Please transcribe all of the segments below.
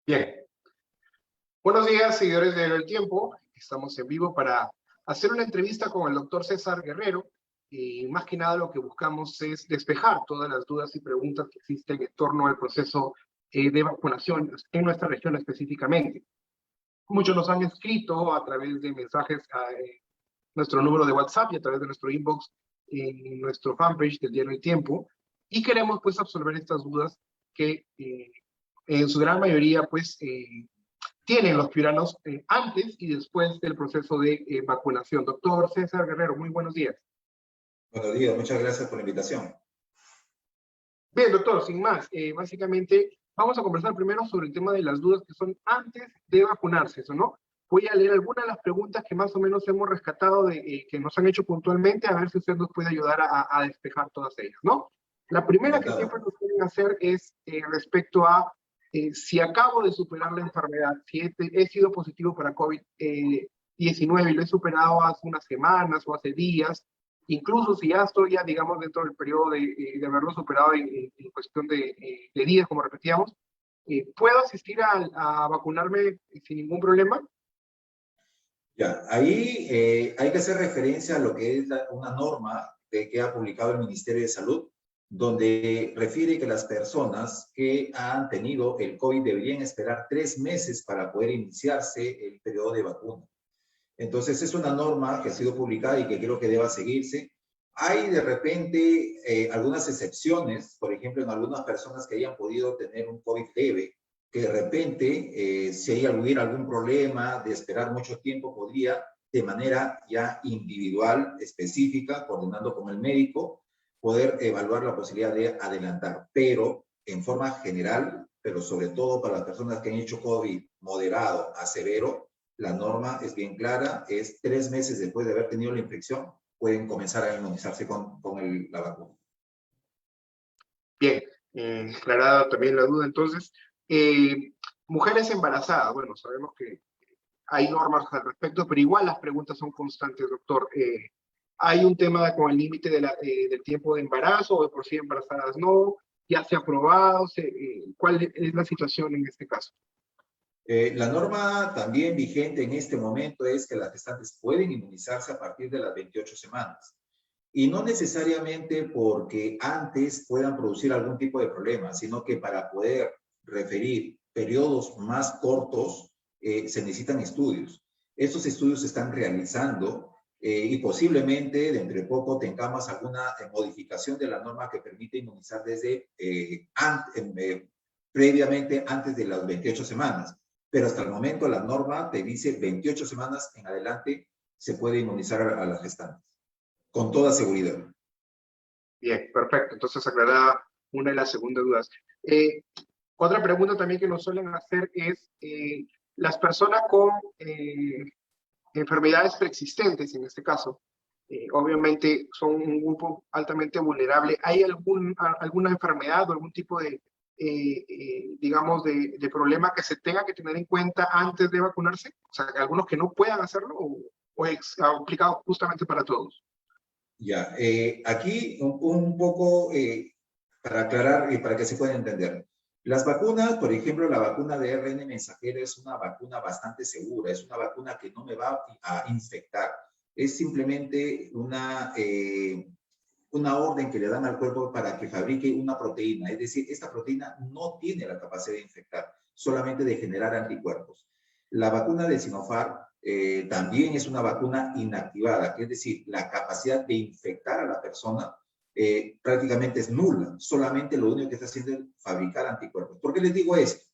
Bien, buenos días, seguidores de El Tiempo. Estamos en vivo para hacer una entrevista con el doctor César Guerrero. Y más que nada lo que buscamos es despejar todas las dudas y preguntas que existen en torno al proceso de vacunación en nuestra región específicamente. Muchos nos han escrito a través de mensajes a nuestro número de WhatsApp y a través de nuestro inbox en nuestro fanpage del diario El Tiempo. Y queremos pues absolver estas dudas que en su gran mayoría pues tienen los piuranos antes y después del proceso de vacunación. Doctor César Guerrero, muy buenos días. Buenos días, muchas gracias por la invitación. Bien, doctor, sin más, básicamente vamos a conversar primero sobre el tema de las dudas que son antes de vacunarse, ¿eso no? Voy a leer algunas de las preguntas que más o menos hemos rescatado que nos han hecho puntualmente, a ver si usted nos puede ayudar a despejar todas ellas, ¿no? La primera que siempre nos pueden hacer es respecto a si acabo de superar la enfermedad, si he sido positivo para COVID-19 y lo he superado hace unas semanas o hace días, incluso si ya estoy digamos, dentro del periodo de haberlo superado en cuestión de días, como repetíamos, ¿puedo asistir a vacunarme sin ningún problema? Ya, ahí hay que hacer referencia a lo que es una norma que ha publicado el Ministerio de Salud, donde refiere que las personas que han tenido el COVID deberían esperar 3 meses para poder iniciarse el periodo de vacuna. Entonces, es una norma que ha sido publicada y que creo que deba seguirse. Hay de repente algunas excepciones, por ejemplo, en algunas personas que hayan podido tener un COVID leve, que de repente, si hubiera algún problema de esperar mucho tiempo, podría de manera ya individual, específica, coordinando con el médico, poder evaluar la posibilidad de adelantar. Pero en forma general, pero sobre todo para las personas que han hecho COVID moderado a severo, la norma es bien clara, es 3 meses después de haber tenido la infección, pueden comenzar a inmunizarse con la vacuna. Bien, aclarada también la duda. Entonces, mujeres embarazadas, bueno, sabemos que hay normas al respecto, pero igual las preguntas son constantes, doctor. ¿Hay un tema con el límite del tiempo de embarazo o de por sí embarazadas no? ¿Ya se ha aprobado? ¿Cuál es la situación en este caso? La norma también vigente en este momento es que las gestantes pueden inmunizarse a partir de las 28 semanas. Y no necesariamente porque antes puedan producir algún tipo de problema, sino que para poder referir periodos más cortos se necesitan estudios. Estos estudios se están realizando y posiblemente dentro de poco tengamos alguna modificación de la norma que permite inmunizar desde previamente antes de las 28 semanas. Pero hasta el momento la norma te dice 28 semanas en adelante se puede inmunizar a las gestantes, con toda seguridad. Bien, perfecto. Entonces aclarada una de las segundas dudas. Otra pregunta también que nos suelen hacer es, las personas con enfermedades preexistentes, en este caso, obviamente son un grupo altamente vulnerable. ¿Hay alguna enfermedad o algún tipo de, digamos, de problema que se tenga que tener en cuenta antes de vacunarse? O sea, algunos que no puedan hacerlo o es aplicado justamente para todos. Ya, aquí un poco para aclarar y para que se pueda entender. Las vacunas, por ejemplo, la vacuna de ARN mensajero es una vacuna bastante segura, es una vacuna que no me va a infectar. Es simplemente una orden que le dan al cuerpo para que fabrique una proteína. Es decir, esta proteína no tiene la capacidad de infectar, solamente de generar anticuerpos. La vacuna de Sinopharm también es una vacuna inactivada, es decir, la capacidad de infectar a la persona prácticamente es nula. Solamente lo único que está haciendo es fabricar anticuerpos. ¿Por qué les digo esto?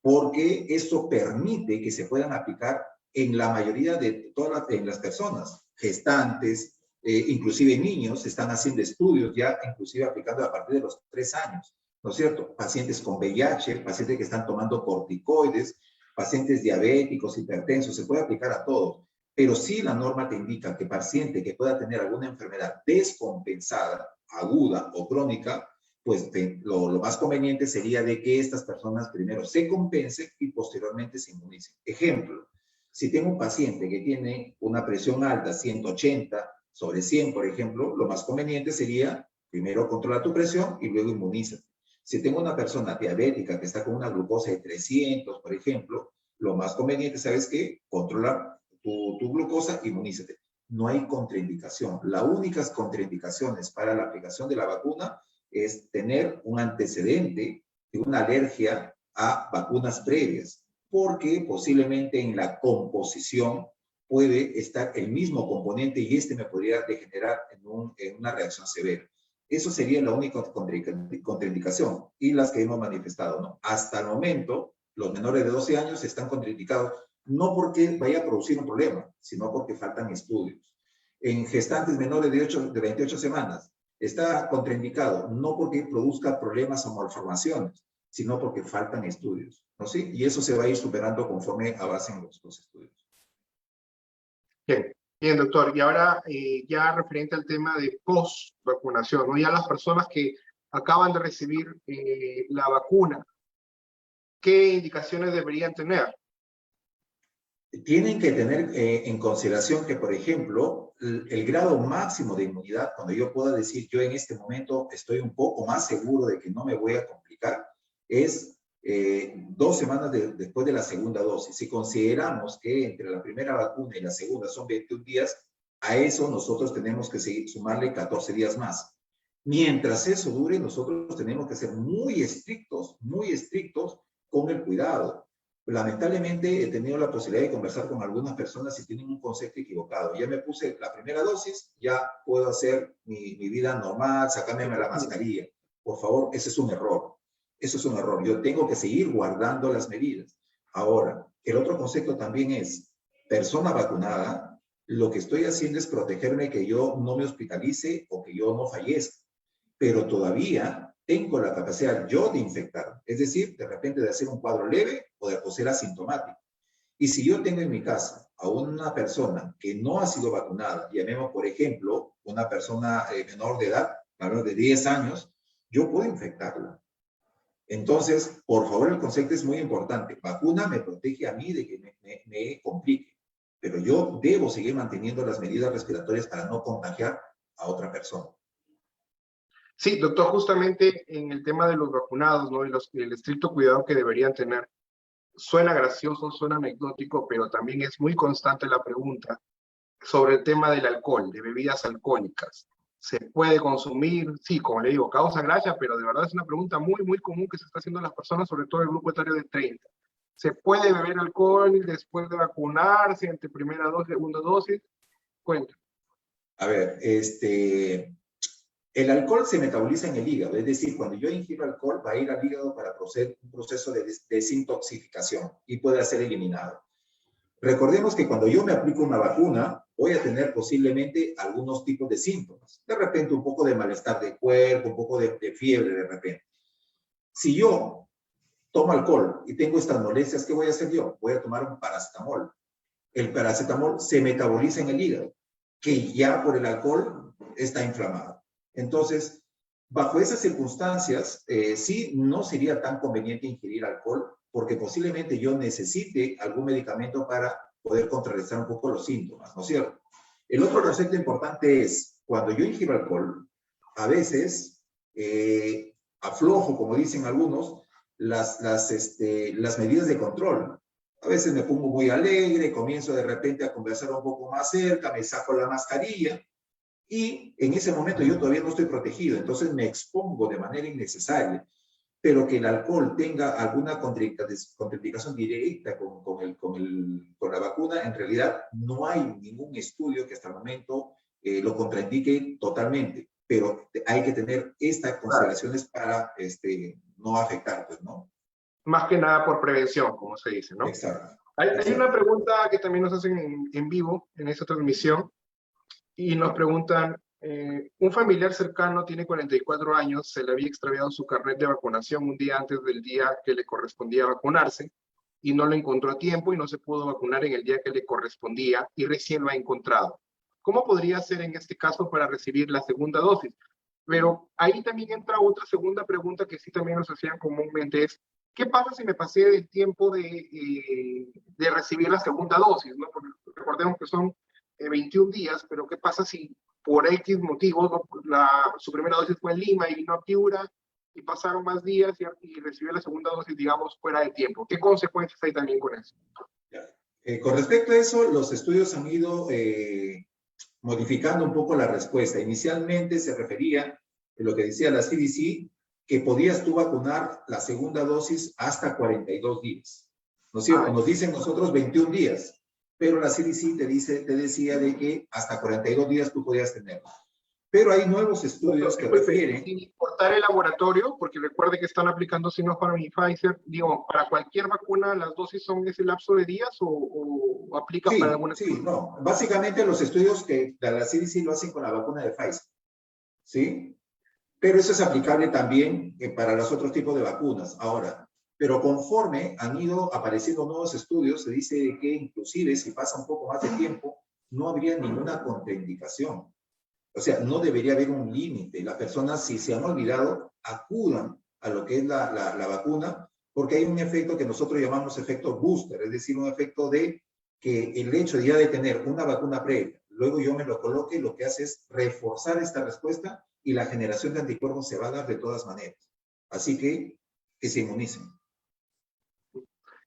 Porque eso permite que se puedan aplicar en la mayoría de todas las personas, gestantes, inclusive niños, se están haciendo estudios ya, inclusive aplicando a partir de los 3 años, ¿no es cierto? Pacientes con VIH, pacientes que están tomando corticoides, pacientes diabéticos, hipertensos, se puede aplicar a todos. Pero sí la norma te indica que paciente que pueda tener alguna enfermedad descompensada, aguda o crónica, pues lo más conveniente sería de que estas personas primero se compensen y posteriormente se inmunicen. Ejemplo, si tengo un paciente que tiene una presión alta, 180/100, por ejemplo, lo más conveniente sería primero controlar tu presión y luego inmunízate. Si tengo una persona diabética que está con una glucosa de 300, por ejemplo, lo más conveniente, ¿sabes qué? Controlar tu glucosa, inmunízate. No hay contraindicación. Las únicas contraindicaciones para la aplicación de la vacuna es tener un antecedente de una alergia a vacunas previas, porque posiblemente en la composición puede estar el mismo componente y este me podría degenerar en una reacción severa. Eso sería la única contraindicación y las que hemos manifestado, ¿no? Hasta el momento, los menores de 12 años están contraindicados no porque vaya a producir un problema, sino porque faltan estudios. En gestantes menores de 28 semanas está contraindicado no porque produzca problemas o malformaciones, sino porque faltan estudios, ¿no? ¿Sí? Y eso se va a ir superando conforme avancen los estudios. Bien, bien, doctor. Y ahora ya referente al tema de post-vacunación, ¿no? Ya las personas que acaban de recibir la vacuna, ¿qué indicaciones deberían tener? Tienen que tener en consideración que, por ejemplo, el grado máximo de inmunidad, cuando yo pueda decir yo en este momento estoy un poco más seguro de que no me voy a complicar, es 2 semanas después de la segunda dosis. Si consideramos que entre la primera vacuna y la segunda son 21 días, a eso nosotros tenemos que sumarle 14 días más. Mientras eso dure, nosotros tenemos que ser muy estrictos con el cuidado. Lamentablemente he tenido la posibilidad de conversar con algunas personas y tienen un concepto equivocado. Ya me puse la primera dosis, ya puedo hacer mi vida normal, sacarme la mascarilla. Por favor, ese es un error. Eso es un error. Yo tengo que seguir guardando las medidas. Ahora, el otro concepto también es, persona vacunada, lo que estoy haciendo es protegerme que yo no me hospitalice o que yo no fallezca, pero todavía tengo la capacidad yo de infectar, es decir, de repente de hacer un cuadro leve o de ser asintomático. Y si yo tengo en mi casa a una persona que no ha sido vacunada, llamemos por ejemplo una persona menor de edad, menor de 10 años, yo puedo infectarla. Entonces, por favor, el concepto es muy importante. Vacuna me protege a mí de que me complique, pero yo debo seguir manteniendo las medidas respiratorias para no contagiar a otra persona. Sí, doctor, justamente en el tema de los vacunados, ¿no? Y el estricto cuidado que deberían tener. Suena gracioso, suena anecdótico, pero también es muy constante la pregunta sobre el tema del alcohol, de bebidas alcohólicas. ¿Se puede consumir? Sí, como le digo, causa gracia, pero de verdad es una pregunta muy, muy común que se está haciendo a las personas, sobre todo el grupo etario de 30. ¿Se puede beber alcohol después de vacunarse, ante primera dosis, segunda dosis? Cuenta. A ver, el alcohol se metaboliza en el hígado, es decir, cuando yo ingiero alcohol va a ir al hígado para proceder un proceso de desintoxicación y puede ser eliminado. Recordemos que cuando yo me aplico una vacuna, voy a tener posiblemente algunos tipos de síntomas. De repente un poco de malestar de cuerpo, un poco de fiebre de repente. Si yo tomo alcohol y tengo estas molestias, ¿qué voy a hacer yo? Voy a tomar un paracetamol. El paracetamol se metaboliza en el hígado, que ya por el alcohol está inflamado. Entonces, bajo esas circunstancias, sí no sería tan conveniente ingerir alcohol, porque posiblemente yo necesite algún medicamento para poder contrarrestar un poco los síntomas, ¿no es cierto? El otro concepto importante es, cuando yo ingiero alcohol, a veces aflojo, como dicen algunos, las medidas de control. A veces me pongo muy alegre, comienzo de repente a conversar un poco más cerca, me saco la mascarilla y en ese momento yo todavía no estoy protegido, entonces me expongo de manera innecesaria. Pero que el alcohol tenga alguna contraindicación directa con la vacuna, en realidad no hay ningún estudio que hasta el momento lo contraindique totalmente, pero hay que tener estas consideraciones para no afectar, pues, ¿no? Más que nada por prevención, como se dice, ¿no? Exacto. Hay una pregunta que también nos hacen en vivo en esta transmisión y nos preguntan, un familiar cercano tiene 44 años, se le había extraviado su carnet de vacunación un día antes del día que le correspondía vacunarse y no lo encontró a tiempo y no se pudo vacunar en el día que le correspondía y recién lo ha encontrado. ¿Cómo podría ser en este caso para recibir la segunda dosis? Pero ahí también entra otra segunda pregunta que sí también nos hacían comúnmente es, ¿qué pasa si me pasé del tiempo de recibir la segunda dosis? ¿No? Porque recordemos que son 21 días, pero ¿qué pasa si por X motivos, ¿no? Su primera dosis fue en Lima y no a Piura, y pasaron más días y recibió la segunda dosis, digamos, fuera de tiempo. ¿Qué consecuencias hay también con eso? Con respecto a eso, los estudios han ido modificando un poco la respuesta. Inicialmente se refería a lo que decía la CDC, que podías tú vacunar la segunda dosis hasta 42 días. ¿No es cierto? Nos dicen nosotros 21 días, pero la CDC te decía de que hasta 42 días tú podías tenerlo. Pero hay nuevos estudios que refieren... Sin importar el laboratorio, porque recuerde que están aplicando Sinopharm y Pfizer, digo, ¿para cualquier vacuna las dosis son ese lapso de días o aplica para alguna? Sí, no. Básicamente los estudios que la CDC lo hacen con la vacuna de Pfizer, ¿sí? Pero eso es aplicable también para los otros tipos de vacunas. Ahora, pero conforme han ido apareciendo nuevos estudios, se dice que inclusive si pasa un poco más de tiempo, no habría ninguna contraindicación. O sea, no debería haber un límite. Las personas, si se han olvidado, acudan a lo que es la vacuna, porque hay un efecto que nosotros llamamos efecto booster, es decir, un efecto de que el hecho ya de tener una vacuna previa, luego yo me lo coloque, lo que hace es reforzar esta respuesta y la generación de anticuerpos se va a dar de todas maneras. Así que se inmunicen.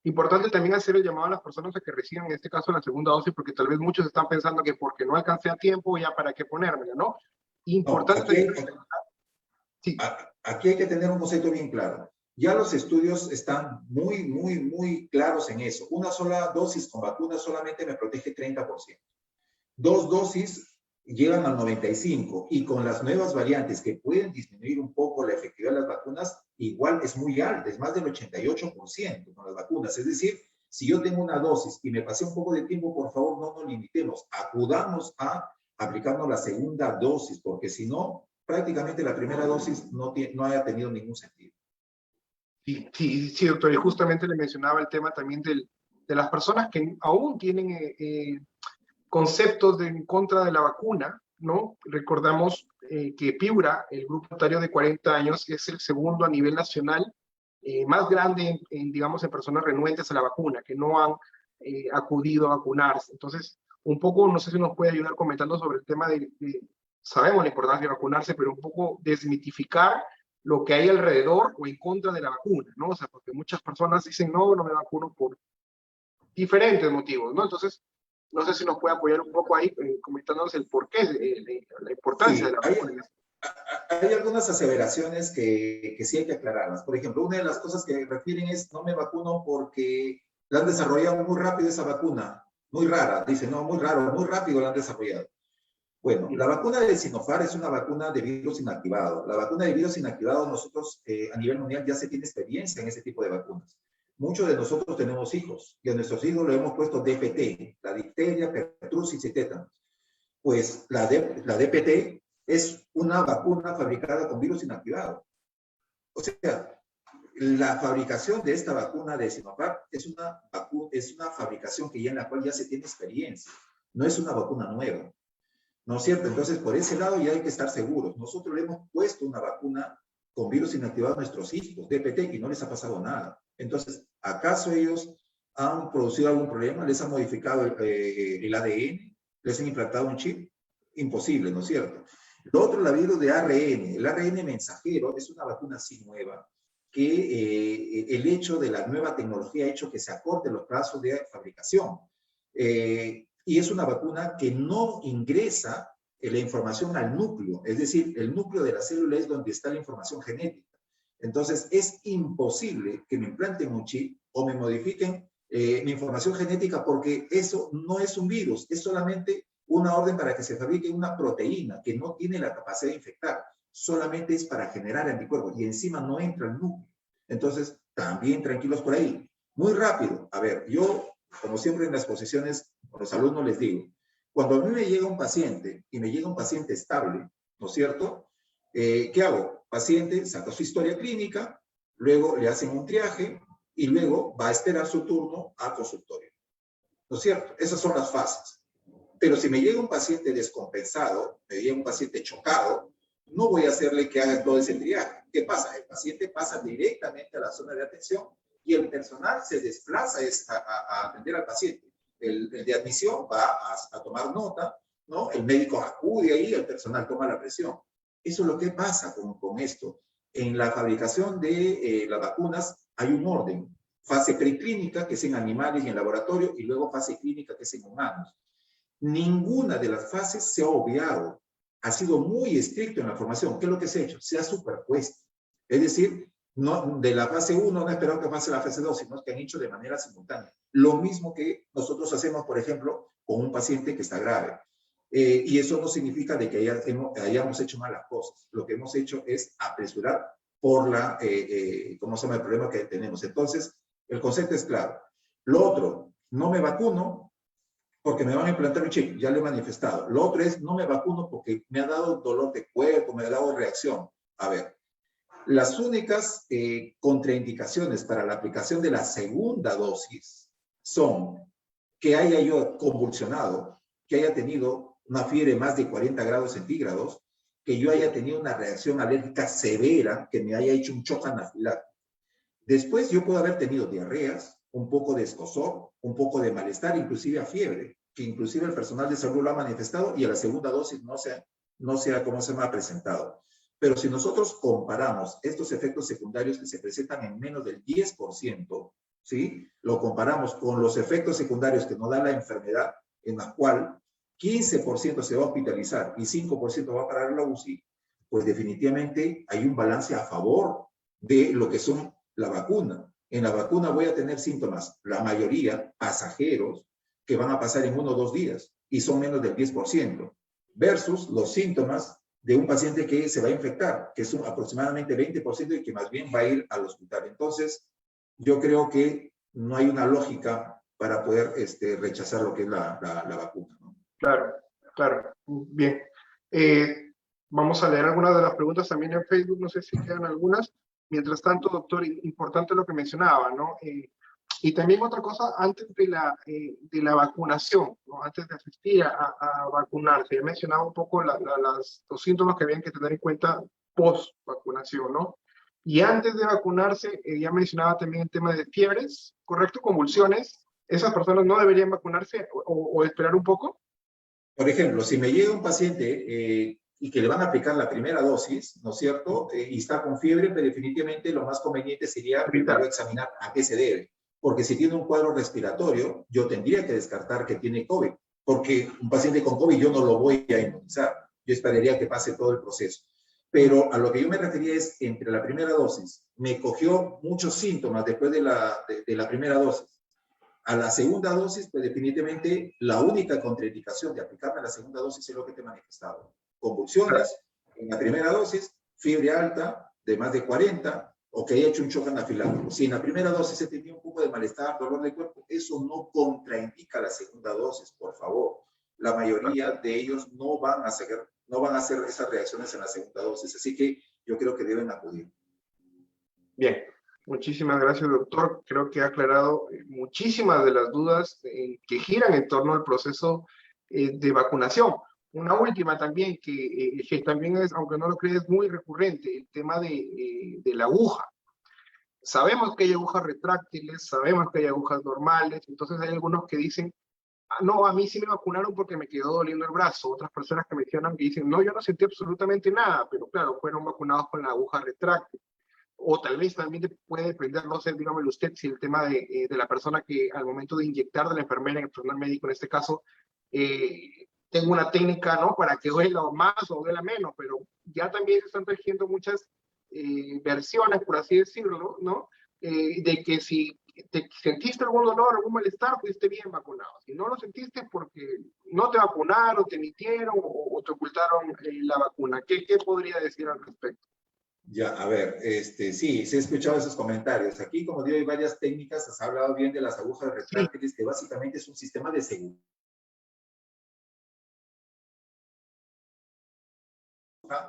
Importante también hacer el llamado a las personas a que reciban, en este caso, la segunda dosis, porque tal vez muchos están pensando que porque no alcancé a tiempo, ya para qué ponérmela, ¿no? Importante. Aquí hay que tener un concepto bien claro. Ya los estudios están muy claros en eso. Una sola dosis con vacuna solamente me protege 30%. 2 dosis llegan al 95% y con las nuevas variantes que pueden disminuir un poco la efectividad de las vacunas, igual es muy alta, es más del 88% con las vacunas. Es decir, si yo tengo una dosis y me pasé un poco de tiempo, por favor no nos limitemos, acudamos a aplicarnos la segunda dosis, porque si no, prácticamente la primera dosis no haya tenido ningún sentido. Sí, doctor, y justamente le mencionaba el tema también de las personas que aún tienen conceptos en contra de la vacuna, ¿no? Recordamos que Piura, el grupo etario de 40 años, es el segundo a nivel nacional más grande, digamos, en personas renuentes a la vacuna, que no han acudido a vacunarse. Entonces, un poco, no sé si nos puede ayudar comentando sobre el tema sabemos la importancia de vacunarse, pero un poco desmitificar lo que hay alrededor o en contra de la vacuna, ¿no? O sea, porque muchas personas dicen, no me vacuno por diferentes motivos, ¿no? Entonces, no sé si nos puede apoyar un poco ahí comentándonos el porqué, la importancia de la vacuna. Hay algunas aseveraciones que sí hay que aclararlas. Por ejemplo, una de las cosas que refieren es no me vacuno porque la han desarrollado muy rápido esa vacuna, muy rara. Dicen, no, muy raro, muy rápido la han desarrollado. Bueno, la vacuna de Sinopharm es una vacuna de virus inactivado. La vacuna de virus inactivado, nosotros a nivel mundial ya se tiene experiencia en ese tipo de vacunas. Muchos de nosotros tenemos hijos y a nuestros hijos le hemos puesto DPT, la difteria, pertussis y tétanos. Pues la DPT es una vacuna fabricada con virus inactivado. O sea, la fabricación de esta vacuna de Sinopharm es una fabricación que ya en la cual ya se tiene experiencia. No es una vacuna nueva. ¿No es cierto? Entonces, por ese lado ya hay que estar seguros. Nosotros le hemos puesto una vacuna con virus inactivado a nuestros hijos, DPT, y no les ha pasado nada. Entonces, ¿acaso ellos han producido algún problema? ¿Les han modificado el ADN? ¿Les han implantado un chip? Imposible, ¿no es cierto? Lo otro, la virus de ARN. El ARN mensajero es una vacuna así nueva, que el hecho de la nueva tecnología ha hecho que se acorten los plazos de fabricación. Y es una vacuna que no ingresa la información al núcleo, es decir, el núcleo de la célula es donde está la información genética. Entonces, es imposible que me implanten un chip o me modifiquen mi información genética porque eso no es un virus, es solamente una orden para que se fabrique una proteína que no tiene la capacidad de infectar, solamente es para generar anticuerpos y encima no entra al núcleo. Entonces, también tranquilos por ahí. Muy rápido, a ver, yo, como siempre en las exposiciones, a los alumnos les digo, cuando a mí me llega un paciente y me llega un paciente estable, ¿no es cierto? ¿Qué hago? Paciente saca su historia clínica, luego le hacen un triaje y luego va a esperar su turno al consultorio. ¿No es cierto? Esas son las fases. Pero si me llega un paciente descompensado, me llega un paciente chocado, no voy a hacerle que haga todo ese triaje. ¿Qué pasa? El paciente pasa directamente a la zona de atención y el personal se desplaza a atender al paciente. El de admisión va a tomar nota, ¿no? El médico acude ahí, el personal toma la presión. Eso es lo que pasa con esto. en la fabricación de las vacunas hay un orden. Fase preclínica, que es en animales y en laboratorio, y luego fase clínica, que es en humanos. Ninguna de las fases se ha obviado. Ha sido muy estricto en la formación. ¿Qué es lo que se ha hecho? Se ha superpuesto. Es decir, no, de la fase 1 no ha esperado que pase la fase 2, sino que han hecho de manera simultánea. Lo mismo que nosotros hacemos, por ejemplo, con un paciente que está grave. Y eso no significa de que hayamos hecho mal las cosas. Lo que hemos hecho es apresurar por ¿cómo se llama? El problema que tenemos. Entonces, el concepto es claro. Lo otro, no me vacuno porque me van a implantar un chip, ya lo he manifestado. Lo otro es, no me vacuno porque me ha dado dolor de cuerpo, me ha dado reacción. A ver, las únicas contraindicaciones para la aplicación de la segunda dosis son que haya yo convulsionado, que haya tenido una fiebre más de 40 grados centígrados, que yo haya tenido una reacción alérgica severa, que me haya hecho un shock anafiláctico. Después yo puedo haber tenido diarreas, un poco de escozor, un poco de malestar, inclusive a fiebre, que inclusive el personal de salud lo ha manifestado y a la segunda dosis no se ha ¿cómo se llama? Presentado. Pero si nosotros comparamos estos efectos secundarios que se presentan en menos del 10%, ¿sí? Lo comparamos con los efectos secundarios que nos da la enfermedad, en la cual 15% se va a hospitalizar y 5% va a parar la UCI, pues definitivamente hay un balance a favor de lo que son la vacuna. En la vacuna voy a tener síntomas, la mayoría pasajeros, que van a pasar en 1 o 2 días y son menos del 10%, versus los síntomas de un paciente que se va a infectar, que es aproximadamente 20% y que más bien va a ir al hospital. Entonces, yo creo que no hay una lógica para poder rechazar lo que es la vacuna, ¿no? Claro, claro. Bien. Vamos a leer algunas de las preguntas también en Facebook, no sé si quedan algunas. Mientras tanto, doctor, importante lo que mencionaba, ¿no? Y también otra cosa, antes de la vacunación, ¿no? Antes de asistir a vacunarse, he mencionado un poco los síntomas que habían que tener en cuenta post-vacunación, ¿no? Y antes de vacunarse, ya mencionaba también el tema de fiebres, ¿correcto? Convulsiones. ¿Esas personas no deberían vacunarse o esperar un poco? Por ejemplo, si me llega un paciente y que le van a aplicar la primera dosis, ¿no es cierto? Y está con fiebre, pero definitivamente lo más conveniente sería primero examinar a qué se debe. Porque si tiene un cuadro respiratorio, yo tendría que descartar que tiene COVID. Porque un paciente con COVID yo no lo voy a inmunizar. Yo esperaría que pase todo el proceso. Pero a lo que yo me refería es, entre la primera dosis, me cogió muchos síntomas después de la primera dosis. A la segunda dosis, pues definitivamente la única contraindicación de aplicarme a la segunda dosis es lo que te he manifestado. Convulsiones en la primera dosis, fiebre alta de más de 40 o que haya hecho un shock anafiláctico. Si en la primera dosis se tenía un poco de malestar, dolor de cuerpo, eso no contraindica la segunda dosis, por favor. La mayoría de ellos no van a hacer esas reacciones en la segunda dosis, así que yo creo que deben acudir. Bien. Muchísimas gracias, doctor. Creo que ha aclarado muchísimas de las dudas que giran en torno al proceso de vacunación. Una última también, que también es, aunque no lo crees, muy recurrente, el tema de la aguja. Sabemos que hay agujas retráctiles, sabemos que hay agujas normales, entonces hay algunos que dicen, no, a mí sí me vacunaron porque me quedó doliendo el brazo. Otras personas que mencionan que dicen, no, yo no sentí absolutamente nada, pero claro, fueron vacunados con la aguja retráctil. O tal vez también puede depender, no sé, dígamelo usted, si el tema de la persona que al momento de inyectar, de la enfermera, el personal médico en este caso, tengo una técnica, ¿no? Para que duela más o duela menos, pero ya también se están tejiendo muchas versiones, por así decirlo, ¿no? De que si te sentiste algún dolor, algún malestar, fuiste bien vacunado. Si no lo sentiste porque no te vacunaron, te emitieron o te ocultaron la vacuna. ¿Qué podría decir al respecto? Ya, a ver, sí, se he escuchado esos comentarios. Aquí, como digo, hay varias técnicas. Has hablado bien de las agujas retráctiles, que básicamente es un sistema de seguridad.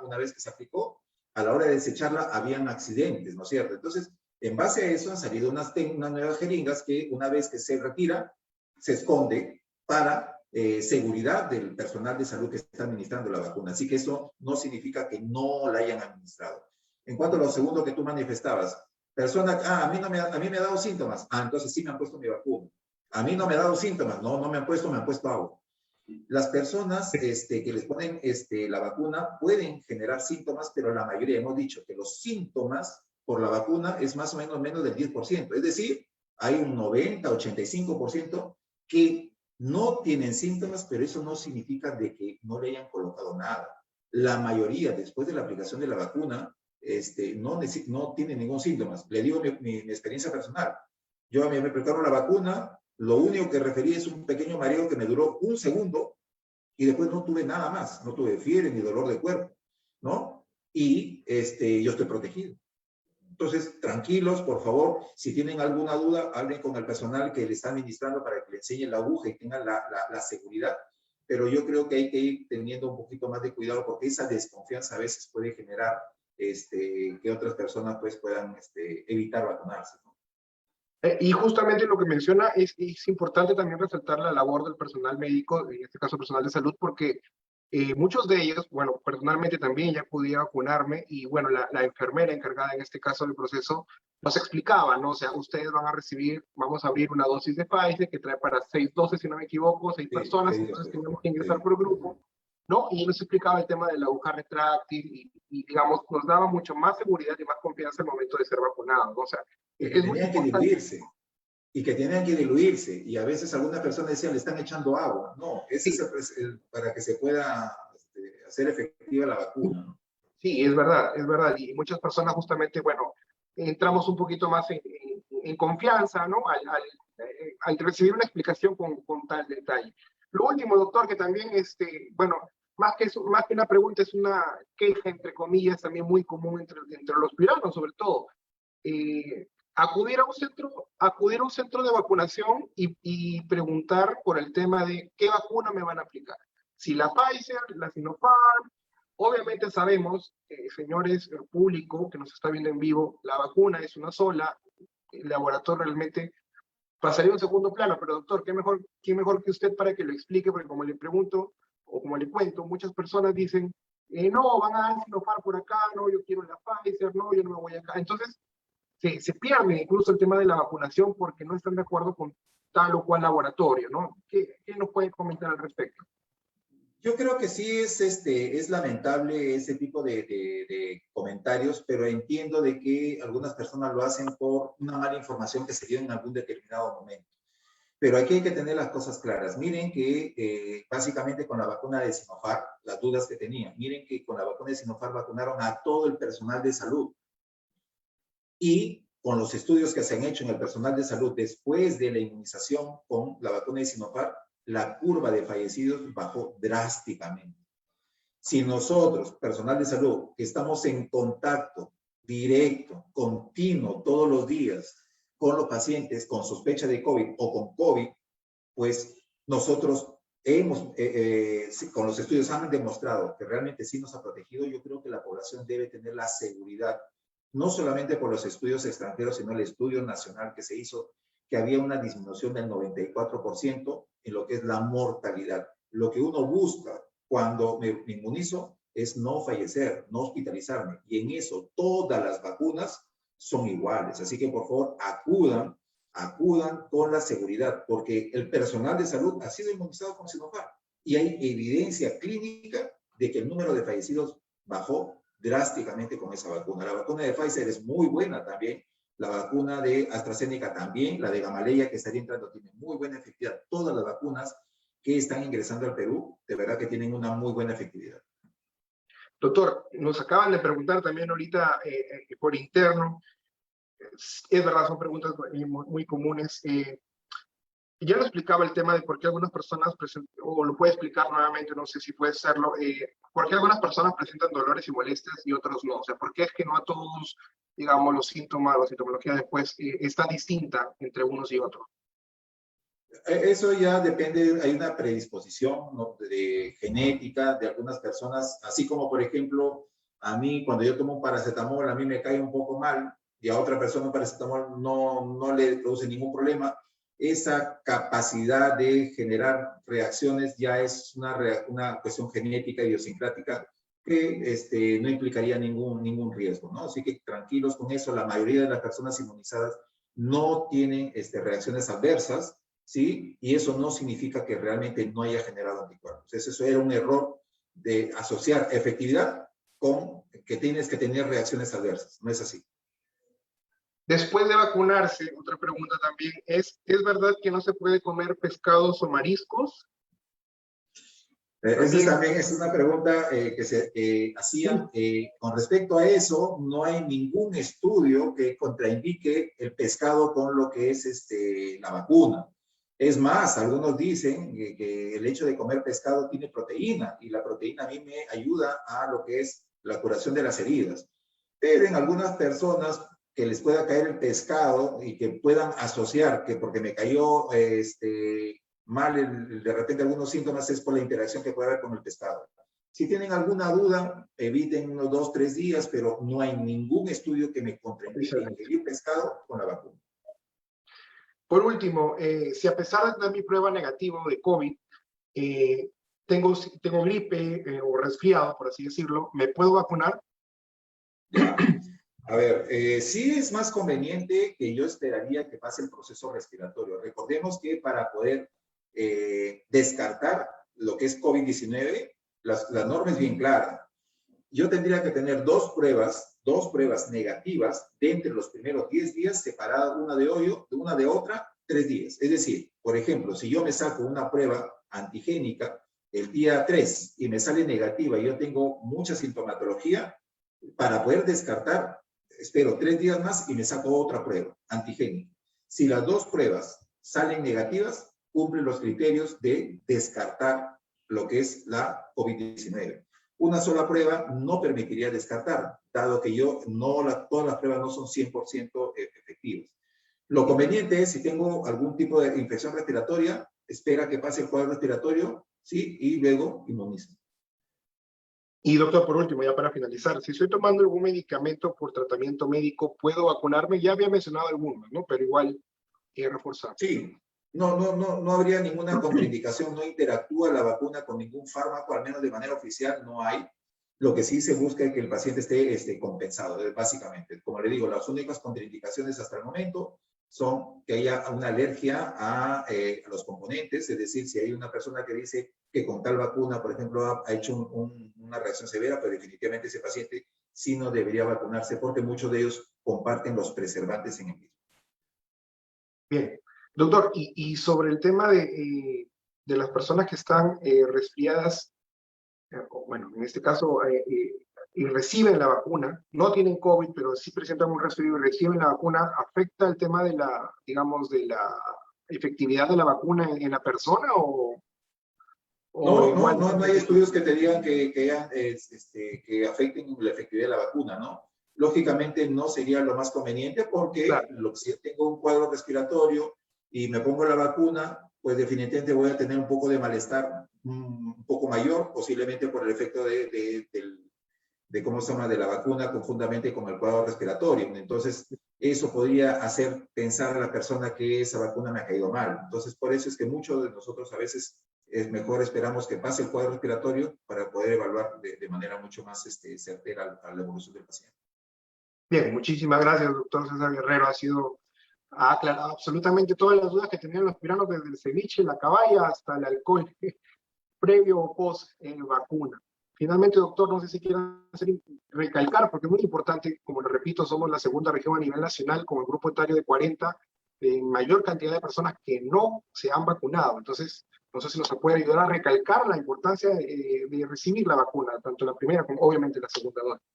Una vez que se aplicó, a la hora de desecharla, habían accidentes, ¿no es cierto? Entonces, en base a eso han salido unas nuevas jeringas que una vez que se retira, se esconde para seguridad del personal de salud que está administrando la vacuna. Así que eso no significa que no la hayan administrado. En cuanto a lo segundo que tú manifestabas, persona, a mí me ha dado síntomas. Entonces sí me han puesto mi vacuna. A mí no me ha dado síntomas. No me han puesto agua. Las personas que les ponen la vacuna pueden generar síntomas, pero la mayoría, hemos dicho que los síntomas por la vacuna es más o menos del 10%. Es decir, hay un 90, 85% que no tienen síntomas, pero eso no significa de que no le hayan colocado nada. La mayoría, después de la aplicación de la vacuna, no tiene ningún síntoma. Le digo mi experiencia personal. Yo a mí me aplicaron la vacuna, lo único que referí es un pequeño mareo que me duró un segundo y después no tuve nada más. No tuve fiebre ni dolor de cuerpo, ¿no? Y yo estoy protegido. Entonces, tranquilos, por favor, si tienen alguna duda, hablen con el personal que le está administrando para que le enseñe la aguja y tengan la seguridad. Pero yo creo que hay que ir teniendo un poquito más de cuidado porque esa desconfianza a veces puede generar que otras personas pues puedan evitar vacunarse, ¿no? Y justamente lo que menciona es importante también resaltar la labor del personal médico, en este caso personal de salud, porque muchos de ellos, bueno, personalmente también ya podía vacunarme y bueno, la enfermera encargada en este caso del proceso nos explicaba, ¿no? O sea, ustedes van a recibir, vamos a abrir una dosis de Pfizer que trae para 6 dosis, si no me equivoco, 6 personas, entonces tenemos que ingresar por grupo, ¿no? Y nos explicaba el tema de la aguja retráctil digamos, nos daba mucho más seguridad y más confianza al momento de ser vacunados, ¿no? O sea, Y que es muy tenían que importante. diluirse. Y que tenían que diluirse. Y a veces algunas personas decían, le están echando agua. No, ese Sí, es para que se pueda hacer efectiva la vacuna, ¿no? sí, es verdad. Y muchas personas justamente, bueno, entramos un poquito más en confianza, ¿no? Al recibir una explicación con tal detalle. Lo último, doctor, que también, bueno, más que una pregunta, es una queja, entre comillas, también muy común entre los ciudadanos, sobre todo. Acudir a un centro de vacunación y preguntar por el tema de qué vacuna me van a aplicar. Si la Pfizer, la Sinopharm. Obviamente sabemos, señores, el público que nos está viendo en vivo, la vacuna es una sola, el laboratorio realmente pasaría a un segundo plano, pero doctor, ¿qué mejor que usted para que lo explique? Porque como le pregunto, o como le cuento, muchas personas dicen, no, van a dar Sinopharm por acá, no, yo quiero la Pfizer, no, yo no me voy acá. Entonces, se pierde incluso el tema de la vacunación porque no están de acuerdo con tal o cual laboratorio, ¿no? ¿Qué nos puede comentar al respecto? Yo creo que sí es lamentable ese tipo de comentarios, pero entiendo de que algunas personas lo hacen por una mala información que se dio en algún determinado momento. Pero aquí hay que tener las cosas claras. Miren que básicamente con la vacuna de Sinopharm, las dudas que tenían, miren que con la vacuna de Sinopharm vacunaron a todo el personal de salud. Y con los estudios que se han hecho en el personal de salud después de la inmunización con la vacuna de Sinopharm, la curva de fallecidos bajó drásticamente. Si nosotros, personal de salud, que estamos en contacto directo, continuo, todos los días, con los pacientes con sospecha de COVID o con COVID, pues nosotros con los estudios han demostrado que realmente sí nos ha protegido. Yo creo que la población debe tener la seguridad, no solamente por los estudios extranjeros, sino el estudio nacional que se hizo, que había una disminución del 94% en lo que es la mortalidad. Lo que uno busca cuando me inmunizo es no fallecer, no hospitalizarme. Y en eso todas las vacunas son iguales. Así que por favor acudan con la seguridad, porque el personal de salud ha sido inmunizado con Sinopharm y hay evidencia clínica de que el número de fallecidos bajó drásticamente con esa vacuna. La vacuna de Pfizer es muy buena también, la vacuna de AstraZeneca también, la de Gamaleya que estaría entrando tiene muy buena efectividad. Todas las vacunas que están ingresando al Perú, de verdad que tienen una muy buena efectividad. Doctor, nos acaban de preguntar también ahorita por interno, es verdad, son preguntas muy comunes. Ya lo explicaba el tema de por qué algunas personas presentan, o lo puede explicar nuevamente, no sé si puede hacerlo, por qué algunas personas presentan dolores y molestias y otros no. O sea, por qué es que no a todos, digamos, los síntomas, la sintomología después está distinta entre unos y otros. Eso ya depende, hay una predisposición, ¿no?, de genética de algunas personas, así como por ejemplo, a mí cuando yo tomo un paracetamol, a mí me cae un poco mal y a otra persona un paracetamol no le produce ningún problema. Esa capacidad de generar reacciones ya es una cuestión genética, idiosincrática, que no implicaría ningún riesgo, ¿no? Así que tranquilos con eso, la mayoría de las personas inmunizadas no tienen reacciones adversas. ¿sí? Y eso no significa que realmente no haya generado anticuerpos. Entonces, eso era un error de asociar efectividad con que tienes que tener reacciones adversas. No es así. Después de vacunarse, otra pregunta también ¿es verdad que no se puede comer pescados o mariscos? Esa También, también es una pregunta que se hacían. Con respecto a eso, no hay ningún estudio que contraindique el pescado con lo que es la vacuna. Es más, algunos dicen que el hecho de comer pescado tiene proteína y la proteína a mí me ayuda a lo que es la curación de las heridas. Pero en algunas personas que les pueda caer el pescado y que puedan asociar que porque me cayó mal de repente algunos síntomas es por la interacción que puede haber con el pescado. Si tienen alguna duda, eviten unos 2, 3 días, pero no hay ningún estudio que me contraindique ingerir pescado con la vacuna. por último, si a pesar de tener mi prueba negativa de COVID, tengo gripe o resfriado, por así decirlo, ¿me puedo vacunar? Ya. A ver, sí es más conveniente que yo esperaría que pase el proceso respiratorio. Recordemos que para poder descartar lo que es COVID-19, la norma es bien clara. Yo tendría que tener dos pruebas negativas de entre los primeros 10 días separadas una de otra 3 días. Es decir, por ejemplo, si yo me saco una prueba antigénica el día 3 y me sale negativa y yo tengo mucha sintomatología, para poder descartar, espero 3 días más y me saco otra prueba antigénica. Si las dos pruebas salen negativas, cumplen los criterios de descartar lo que es la COVID-19. Una sola prueba no permitiría descartar, dado que todas las pruebas no son 100% efectivas. Lo conveniente es, si tengo algún tipo de infección respiratoria, espera que pase el cuadro respiratorio, ¿sí? Y luego inmuniza. Y doctor, por último, ya para finalizar, si estoy tomando algún medicamento por tratamiento médico, ¿puedo vacunarme? Ya había mencionado algunos, ¿no? Pero igual reforzar. Sí, no habría ninguna contraindicación, no interactúa la vacuna con ningún fármaco, al menos de manera oficial no hay. Lo que sí se busca es que el paciente esté compensado, básicamente. Como le digo, las únicas contraindicaciones hasta el momento son que haya una alergia a los componentes, es decir, si hay una persona que dice que con tal vacuna, por ejemplo, ha hecho una reacción severa, pero definitivamente ese paciente sí no debería vacunarse porque muchos de ellos comparten los preservantes en el mismo. Bien. Doctor, y sobre el tema de las personas que están resfriadas, bueno, en este caso, y reciben la vacuna, no tienen COVID, pero sí presentan un resfriado y reciben la vacuna, ¿afecta el tema de la, digamos, de la efectividad de la vacuna en la persona o igual? No hay estudios que te digan que afecten la efectividad de la vacuna, ¿no? Lógicamente no sería lo más conveniente porque Claro. si yo tengo un cuadro respiratorio y me pongo la vacuna, pues definitivamente voy a tener un poco de malestar un poco mayor, posiblemente por el efecto de cómo se llama, de la vacuna conjuntamente con el cuadro respiratorio. Entonces, eso podría hacer pensar a la persona que esa vacuna me ha caído mal. Entonces, por eso es que muchos de nosotros a veces es mejor esperamos que pase el cuadro respiratorio para poder evaluar de manera mucho más certera a la evolución del paciente. Bien, muchísimas gracias, doctor César Guerrero. Ha aclarado absolutamente todas las dudas que tenían los piranos, desde el ceviche, la caballa, hasta el alcohol, previo o post vacuna. Finalmente, doctor, no sé si quieren recalcar, porque es muy importante, como lo repito, somos la segunda región a nivel nacional con el grupo etario de 40, en mayor cantidad de personas que no se han vacunado. Entonces, no sé si nos puede ayudar a recalcar la importancia de recibir la vacuna, tanto la primera como obviamente la segunda dosis.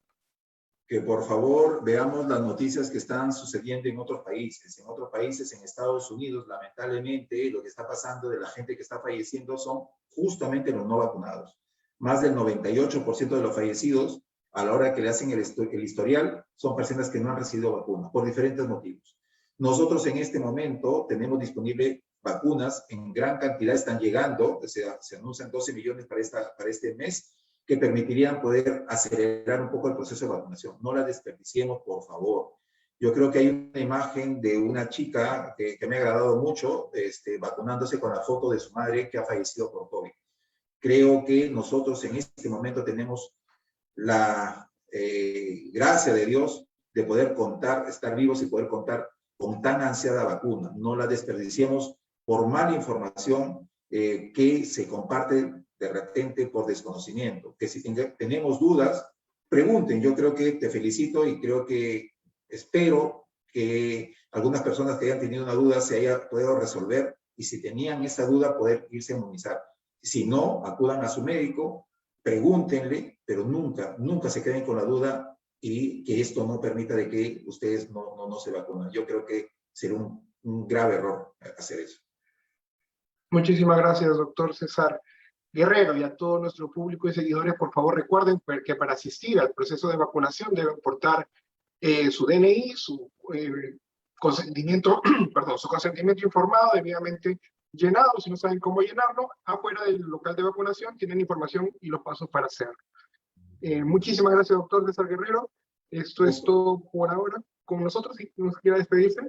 Que por favor veamos las noticias que están sucediendo en otros países. En otros países, en Estados Unidos, lamentablemente, lo que está pasando de la gente que está falleciendo son justamente los no vacunados. Más del 98% de los fallecidos, a la hora que le hacen el historial, son personas que no han recibido vacuna, por diferentes motivos. Nosotros en este momento tenemos disponible vacunas en gran cantidad, están llegando, se anuncian 12 millones para este mes, que permitirían poder acelerar un poco el proceso de vacunación. No la desperdiciemos, por favor. Yo creo que hay una imagen de una chica que me ha agradado mucho, vacunándose con la foto de su madre que ha fallecido por COVID. Creo que nosotros en este momento tenemos la gracia de Dios de poder estar vivos y poder contar con tan ansiada vacuna. No la desperdiciemos por mala información que se comparte de repente por desconocimiento. Que si tenemos dudas, pregunten. Yo creo que te felicito y creo que espero que algunas personas que hayan tenido una duda se haya podido resolver y si tenían esa duda poder irse a inmunizar. Si no, acudan a su médico, pregúntenle, pero nunca, nunca se queden con la duda y que esto no permita de que ustedes no se vacunen. Yo creo que sería un grave error hacer eso. Muchísimas gracias, doctor César Guerrero, y a todo nuestro público y seguidores. Por favor, recuerden que para asistir al proceso de vacunación deben portar su DNI, su consentimiento, perdón, su consentimiento informado, debidamente llenado. Si no saben cómo llenarlo, afuera del local de vacunación tienen información y los pasos para hacerlo. Muchísimas gracias, doctor César Guerrero. Esto es todo por ahora con nosotros. Si nos quiera despedirse.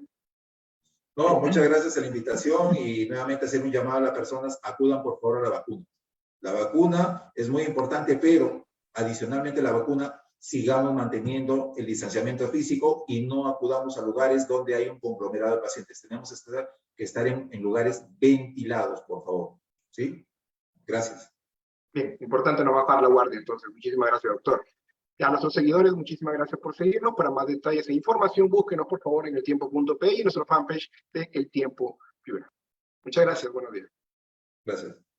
No, muchas gracias a la invitación y nuevamente hacer un llamado a las personas, acudan por favor a la vacuna. La vacuna es muy importante, pero adicionalmente a la vacuna sigamos manteniendo el distanciamiento físico y no acudamos a lugares donde hay un conglomerado de pacientes. Tenemos que estar en lugares ventilados, por favor. ¿Sí? Gracias. Bien, importante no bajar la guardia, entonces. Muchísimas gracias, doctor. Y a nuestros seguidores, muchísimas gracias por seguirnos. Para más detalles e información, búsquenos, por favor, en eltiempo.pi y nuestra fanpage de El Tiempo Piura. Muchas gracias, buenos días. Gracias.